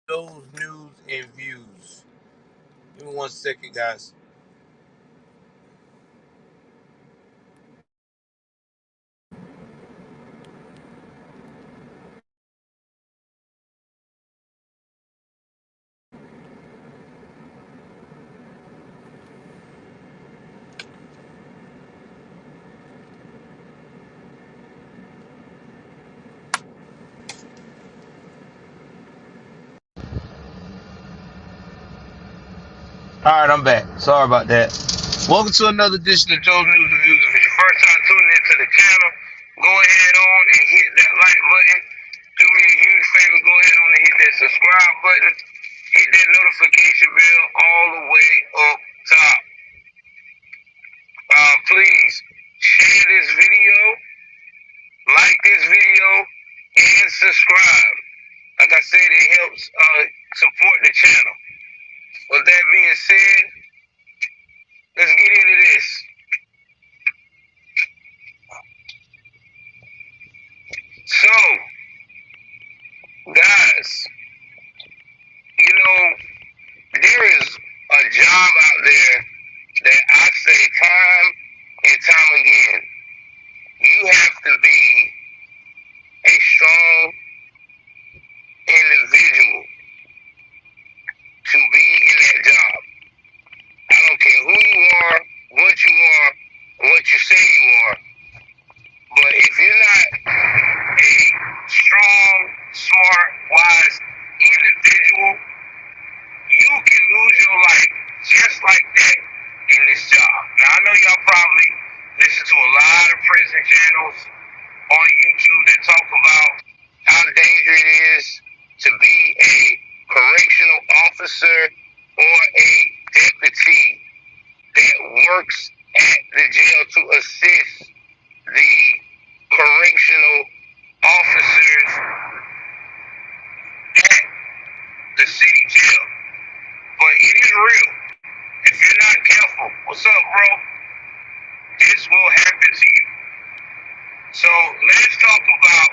those news and views. Give me 1 second, guys. All right, I'm back. Sorry about that. Welcome to another edition of Joe's News and Views. If it's your first time tuning into the channel, go ahead on and hit that like button. Do me a huge favor, go ahead on and hit that subscribe button. Hit that notification bell all the way up top. Please share this video, like this video, and subscribe. Like I said, it helps support the channel. With that being said, let's get into this. So, guys, there is a job out there that I say time and time again. You have to be a strong individual to be in that job. I don't care who you are, what you are, what you say you are. But if you're not a strong, smart, wise individual, you can lose your life just like that in this job. Now, I know y'all probably listen to a lot of prison channels on YouTube that talk about how dangerous it is to be a correctional officer or a deputy that works at the jail to assist the correctional officers at the city jail. But it is real. If you're not careful, what's up, bro? This will happen to you. So let's talk about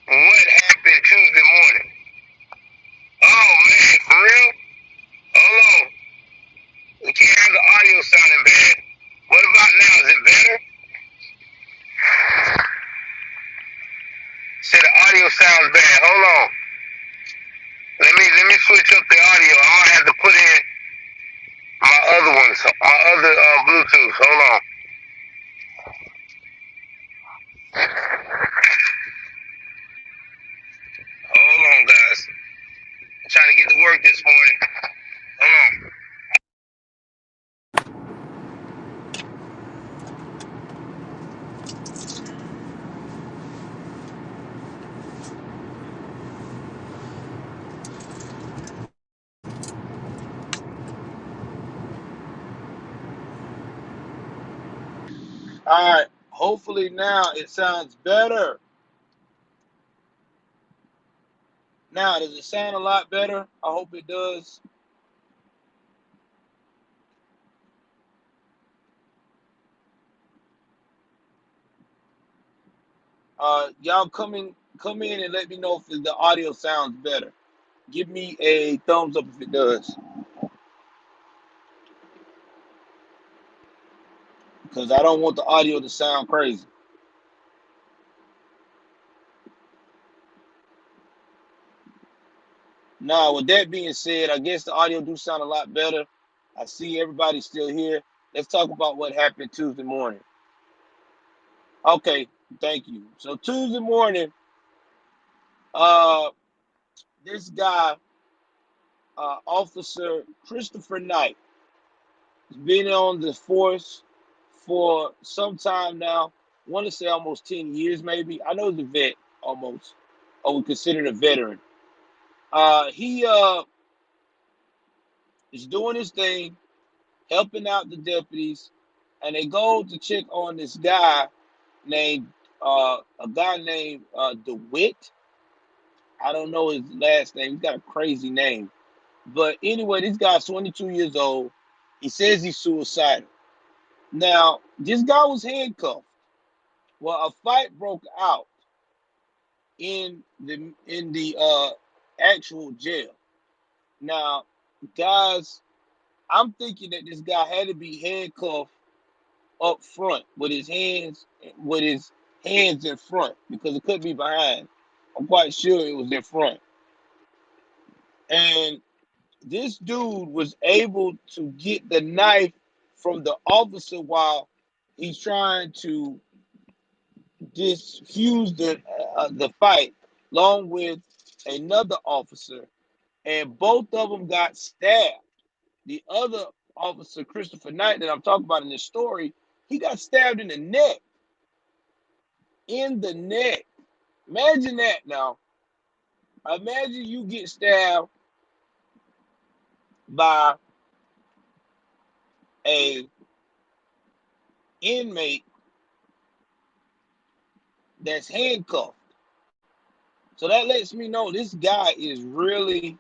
what happened Tuesday morning. Oh man, for real? Hold on. We can't have the audio sounding bad. What about now? Is it better? Say the audio sounds bad. Hold on. Let me switch up the audio. I'm gonna have to put in my other ones, my other Bluetooth. Hold on. Hold on, guys. I'm trying to get to work this morning. Hold on. All right. Hopefully now it sounds better. Now, does it sound a lot better? I hope it does. Y'all come in and let me know if the audio sounds better. Give me a thumbs up if it does, because I don't want the audio to sound crazy. Now, with that being said, I guess the audio do sound a lot better. I see everybody still here. Let's talk about what happened Tuesday morning. Okay, thank you. So Tuesday morning, this guy, Officer Christopher Knight, has been on the force for some time now. I want to say almost 10 years, maybe. I know he's a vet, almost, or we consider a veteran. He is doing his thing, helping out the deputies, and they go to check on this guy named DeWitt. I don't know his last name. He's got a crazy name. But anyway, this guy's 22 years old. He says he's suicidal. Now, this guy was handcuffed. Well, a fight broke out in the actual jail. Now, guys, I'm thinking that this guy had to be handcuffed up front with his hands in front because it could be behind. I'm quite sure it was in front. And this dude was able to get the knife from the officer while he's trying to diffuse the fight, along with another officer, and both of them got stabbed. The other officer, Christopher Knight, that I'm talking about in this story, he got stabbed in the neck. In the neck. Imagine that now. Imagine you get stabbed by a inmate that's handcuffed. So that lets me know this guy is really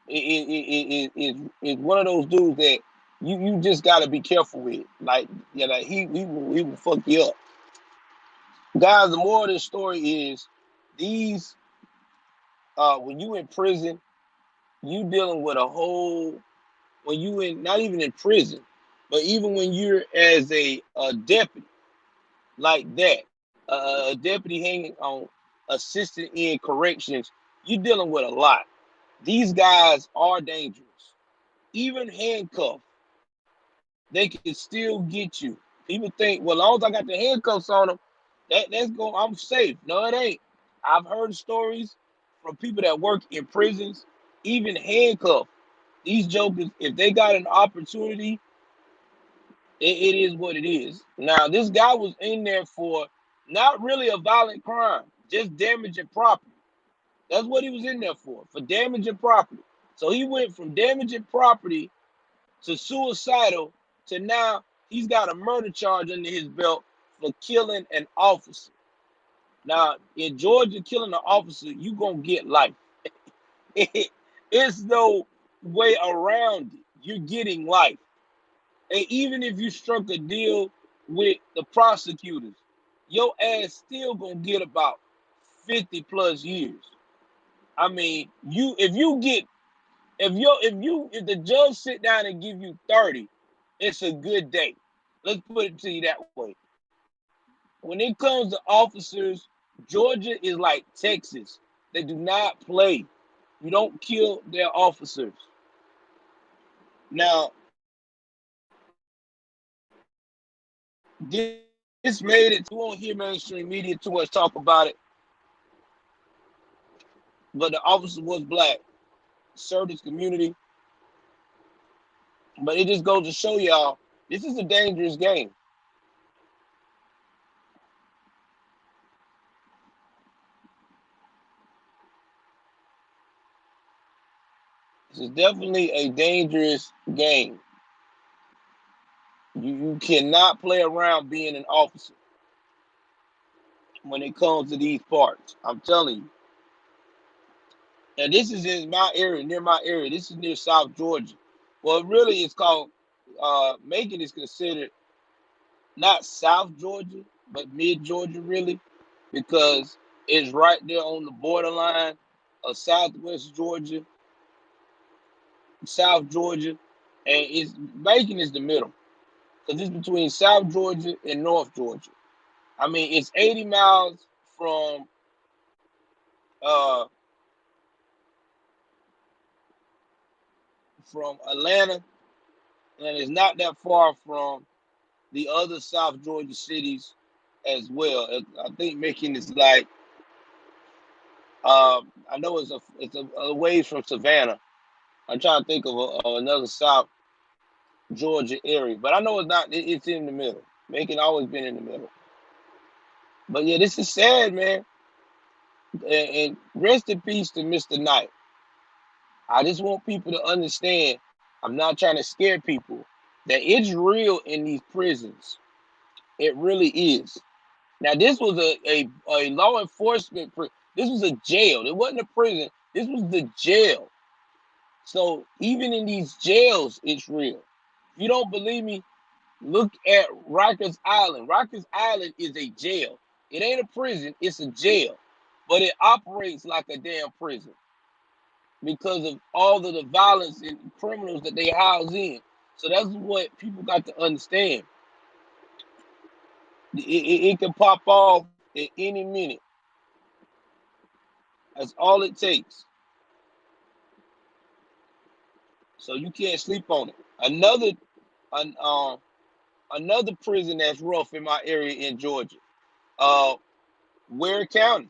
is one of those dudes that you just got to be careful with. Like, yeah, like he will fuck you up. Guys, the moral of this story is these when you in prison, you dealing with a whole when you in not even in prison, but even when you're as a deputy like that, a deputy hanging on assistant in corrections, you dealing with a lot. These guys are dangerous. Even handcuffed, they can still get you. People think, well, as long as I got the handcuffs on them, that's going. I'm safe. No, it ain't. I've heard stories from people that work in prisons, even handcuffed. These jokers, if they got an opportunity, it is what it is. Now, this guy was in there for not really a violent crime, just damaging property. That's what he was in there for damaging property. So he went from damaging property to suicidal to now he's got a murder charge under his belt for killing an officer. Now, in Georgia, killing an officer, you gonna get life. It's no way around it. You're getting life. And even if you struck a deal with the prosecutors, your ass still gonna get about 50 plus years. I mean, if the judge sit down and give you 30, it's a good day. Let's put it to you that way. When it comes to officers, Georgia is like Texas. They do not play. You don't kill their officers. Now, this made it to where you won't hear mainstream media too much talk about it, but the officer was black, served his community. But it just goes to show y'all, this is a dangerous game. This is definitely a dangerous game. You cannot play around being an officer when it comes to these parts. I'm telling you. And this is in my area, near my area. This is near South Georgia. Well, really, it's called Macon is considered not South Georgia, but mid Georgia, really, because it's right there on the borderline of Southwest Georgia, South Georgia, and it's Macon is the middle because it's between South Georgia and North Georgia. I mean, it's 80 miles uh from Atlanta, and it's not that far from the other South Georgia cities as well. I think Macon is like I know it's a ways from Savannah. I'm trying to think of another South Georgia area, but I know it's not. It's in the middle. Macon always been in the middle. But yeah, this is sad, man. And rest in peace to Mr. Knight. I just want people to understand. I'm not trying to scare people that it's real in these prisons. It really is. Now, this was a law enforcement. This was a jail. It wasn't a prison. This was the jail. So even in these jails, it's real. If you don't believe me, look at Rikers Island. Rikers Island is a jail. It ain't a prison. It's a jail. but it operates like a damn prison because of all of the violence and criminals that they house in. So that's what people got to understand. It can pop off at any minute. That's all it takes. So you can't sleep on it. An, another prison that's rough in my area in Georgia, uh, Ware County,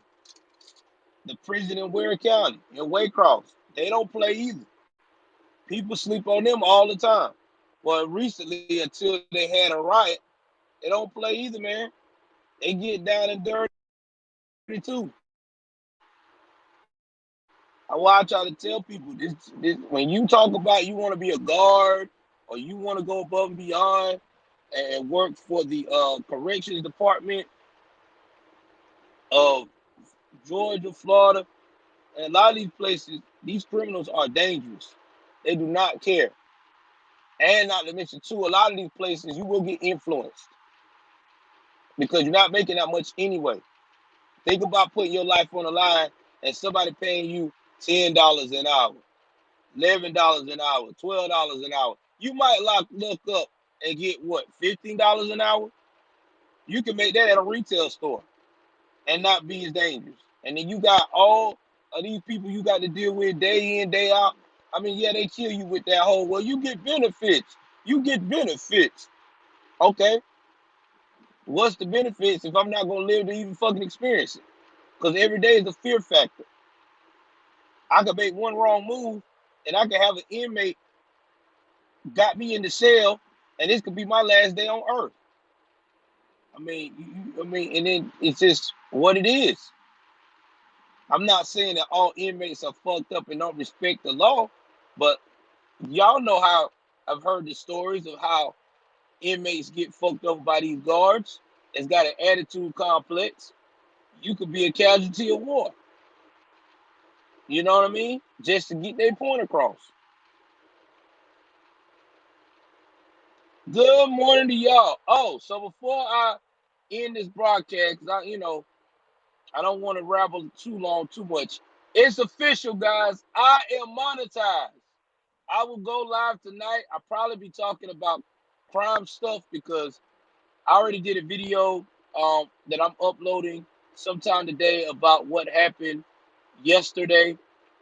the prison in Ware County in Waycross. They don't play either. People sleep on them all the time. Well, recently, until they had a riot, they don't play either, man. They get down and dirty too. Why I try to tell people this when you talk about you want to be a guard or you want to go above and beyond and work for the corrections department of Georgia, Florida, and a lot of these places, these criminals are dangerous. They do not care. And not to mention, too, a lot of these places you will get influenced because you're not making that much anyway. Think about putting your life on the line and somebody paying you $10 an hour, $11 an hour, $12 an hour. You might look up and get what, $15 an hour? You can make that at a retail store and not be as dangerous. And then you got all of these people you got to deal with day in, day out. I mean, yeah, they kill you with that whole, well, you get benefits. You get benefits. Okay. What's the benefits if I'm not going to live to even fucking experience it? Because every day is a fear factor. I could make one wrong move and I could have an inmate got me in the cell and this could be my last day on earth. And then it's just what it is. I'm not saying that all inmates are fucked up and don't respect the law, but y'all know how I've heard the stories of how inmates get fucked up by these guards. It's got an attitude complex. You could be a casualty of war. You know what I mean? Just to get their point across. Good morning to y'all. Oh, so before I end this broadcast, because I don't want to ramble too long, too much. It's official, guys. I am monetized. I will go live tonight. I'll probably be talking about crime stuff because I already did a video that I'm uploading sometime today about what happened yesterday.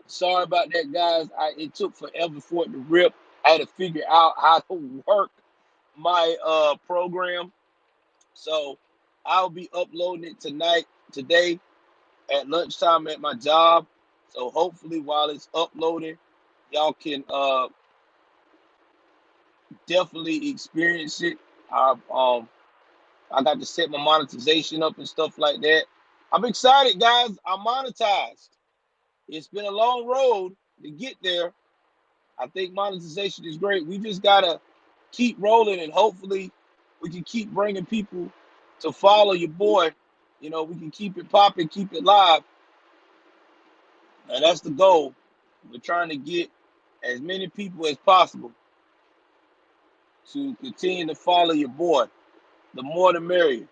Sorry about that, guys. It took forever for it to rip. I had to figure out how to work my program. So I'll be uploading it today at lunchtime at my job. So hopefully while it's uploading, y'all can definitely experience it. I got to set my monetization up and stuff like that. I'm excited, guys. I'm monetized. It's been a long road to get there. I think monetization is great. We just gotta keep rolling, and hopefully, we can keep bringing people to follow your boy. We can keep it popping, keep it live, and that's the goal. We're trying to get as many people as possible to continue to follow your boy. The more the merrier.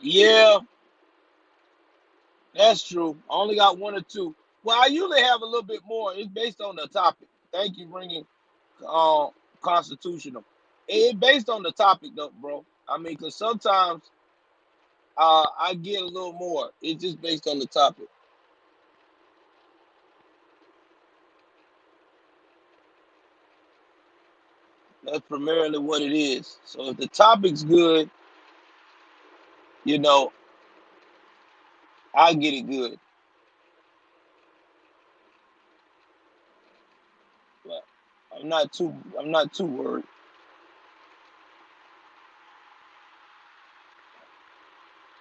Yeah, that's true. I only got one or two. Well, I usually have a little bit more. It's based on the topic. Thank you, bringing uh, constitutional. It's based on the topic, though, bro. I mean, because sometimes I get a little more. It's just based on the topic. That's primarily what it is. So if the topic's good, you know, I get it good. But I'm not too worried.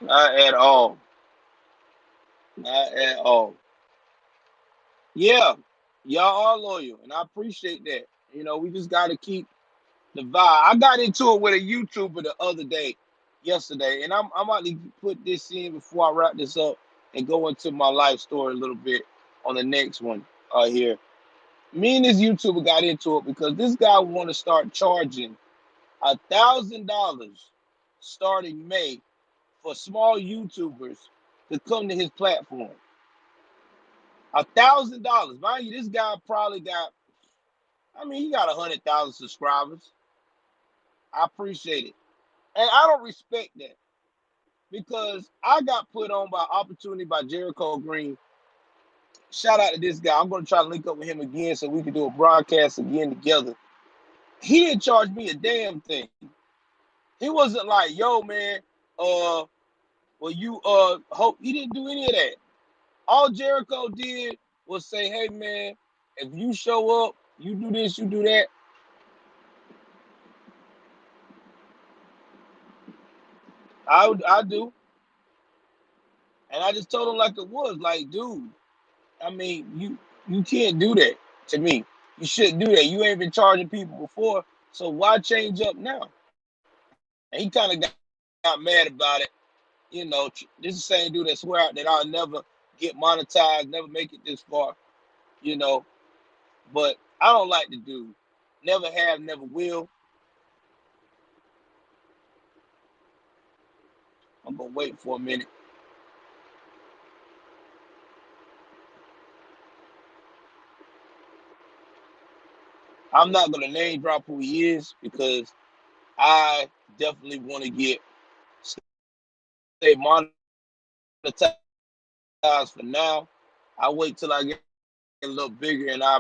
Not at all. Not at all. Yeah, y'all are loyal, and I appreciate that. We just got to keep the vibe. I got into it with a YouTuber the other day, yesterday, and I'm about to put this in before I wrap this up and go into my life story a little bit on the next one here. Me and this YouTuber got into it because this guy want to start charging $1,000 starting May for small YouTubers to come to his platform. $1,000. Mind you, this guy probably got, he got 100,000 subscribers. I appreciate it. And I don't respect that because I got put on by opportunity by Jericho Green. Shout out to this guy. I'm going to try to link up with him again so we can do a broadcast again together. He didn't charge me a damn thing. He wasn't like, yo, man, hope. He didn't do any of that. All Jericho did was say, hey, man, if you show up, you do this, you do that. I do. And I just told him like it was, like, dude, you can't do that to me. You shouldn't do that. You ain't been charging people before, so why change up now? And he kind of got mad about it. This is the same dude that swear out that I'll never get monetized, never make it this far, you know. But I don't like the dude. Never have, never will. I'm gonna wait for a minute. I'm not gonna name drop who he is because I definitely want to stay monetized for now. I wait till I get a little bigger and I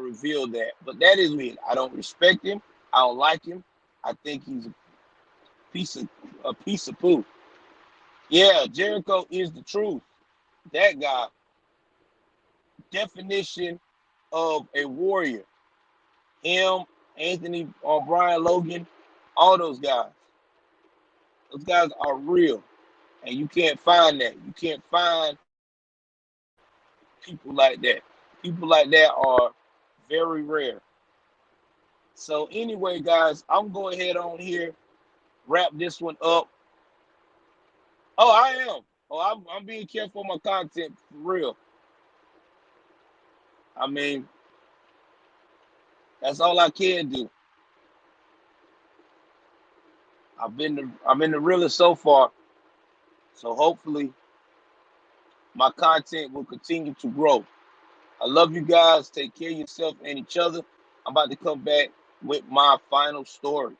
reveal that. But that is me. I don't respect him. I don't like him. I think he's a piece of poo. Yeah, Jericho is the truth. That guy, definition of a warrior. Him, Anthony, Brian Logan, all those guys. Those guys are real, and you can't find that. You can't find people like that. People like that are very rare. So anyway, guys, I'm going ahead on here, wrap this one up. Oh, I am. Oh, I'm being careful of my content for real. I mean, that's all I can do. I'm in the realest so far. So hopefully my content will continue to grow. I love you guys. Take care of yourself and each other. I'm about to come back with my final story.